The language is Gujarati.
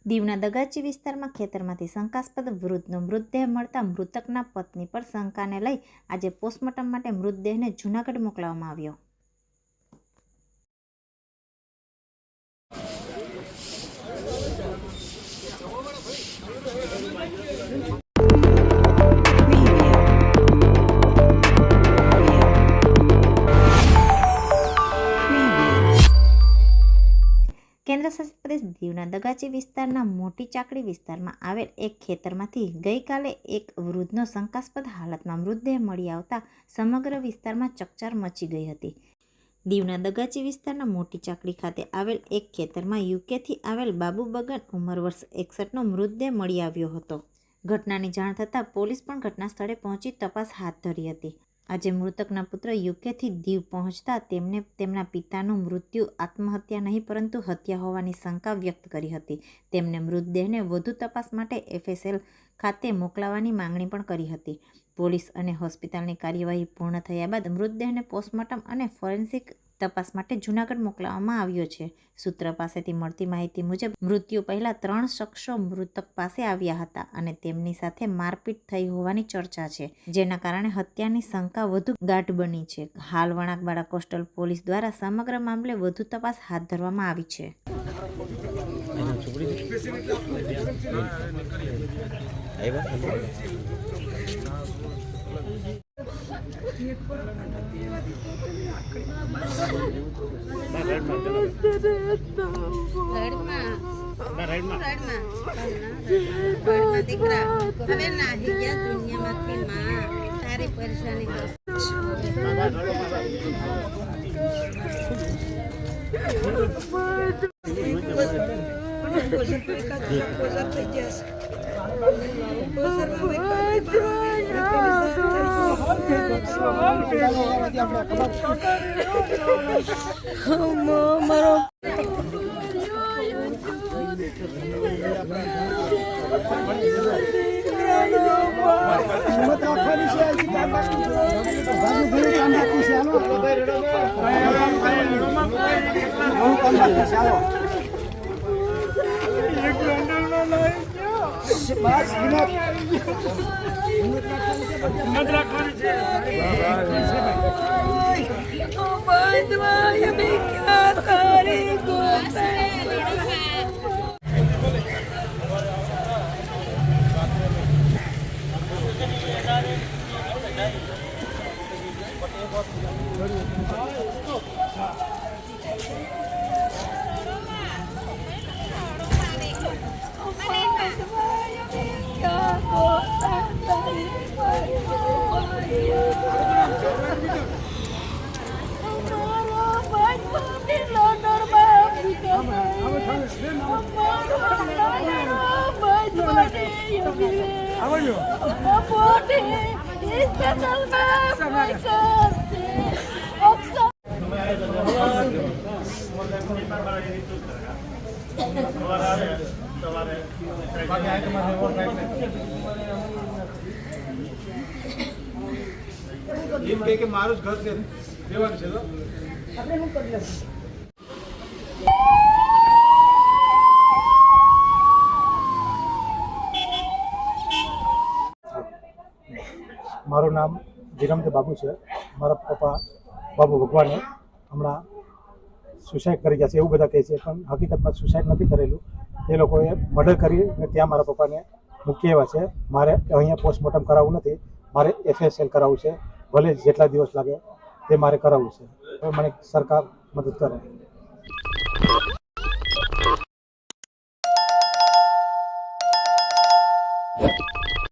દીવના દગાચી વિસ્તારમાં ખેતરમાંથી શંકાસ્પદ વૃદ્ધનો મૃતદેહ મળતા મૃતકના પત્ની પર શંકાને લઈ આજે પોસ્ટમોર્ટમ માટે મૃતદેહને જૂનાગઢ મોકલવામાં આવ્યો। કેન્દ્રશાસિત પ્રદેશ દીવના દગાચી વિસ્તારના મોટી ચાકડી વિસ્તારમાં આવેલ એક ખેતરમાંથી ગઈકાલે એક વૃદ્ધનો શંકાસ્પદ હાલતમાં મૃતદેહ મળી આવતા સમગ્ર વિસ્તારમાં ચકચાર મચી ગઈ હતી। દીવના દગાચી વિસ્તારના મોટી ચાકડી ખાતે આવેલ એક ખેતરમાં યુકેથી આવેલ બાબુ બગન ઉંમર વર્ષ 61નો મૃતદેહ મળી આવ્યો હતો। ઘટનાની જાણ થતાં પોલીસ પણ ઘટના સ્થળે પહોંચી તપાસ હાથ ધરી હતી। આજે મૃતકના પુત્ર યુકેથી દીવ પહોંચતા તેમને તેમના પિતાનું મૃત્યુ આત્મહત્યા નહીં પરંતુ હત્યા હોવાની શંકા વ્યક્ત કરી હતી। તેમને મૃતદેહને વધુ તપાસ માટે FSL ખાતે મોકલવાની માંગણી પણ કરી હતી। પોલીસ અને હોસ્પિટલની કાર્યવાહી પૂર્ણ થયા બાદ મૃતદેહને પોસ્ટમોર્ટમ અને ફોરેન્સિક તપાસ માટે જૂનાગઢ મોકલવામાં આવ્યો છે। સૂત્ર પાસેથી મળતી માહિતી મુજબ મૃત્યુ પહેલા 3 શખ્સો મૃતક પાસે આવ્યા હતા અને તેમની સાથે મારપીટ થઈ હોવાની ચર્ચા છે, જેના કારણે હત્યાની શંકા વધુ ગાઢ બની છે। હાલ વણાકબાડા કોસ્ટલ પોલીસ દ્વારા સમગ્ર મામલે વધુ તપાસ હાથ ધરવામાં આવી છે। કે મારું જ ઘર છે દેવાનું છે તો આપણે શું કરી લઈશું। મારું નામ વિરમદેવ બાબુ છે। મારા પપ્પા બાબુ ભગવાને હમણાં સુસાઇડ કરી ગયા છે એવું બધા કહે છે, પણ હકીકતમાં સુસાઇડ નથી કરેલું। એ લોકોએ મર્ડર કરી અને ત્યાં મારા પપ્પાને મૂકી આવ્યા છે। મારે અહીંયા પોસ્ટમોર્ટમ કરાવવું નથી, મારે FSL કરાવવું છે। ભલે જેટલા દિવસ લાગે તે મારે કરાવવું છે। હવે મને સરકાર મદદ કરે।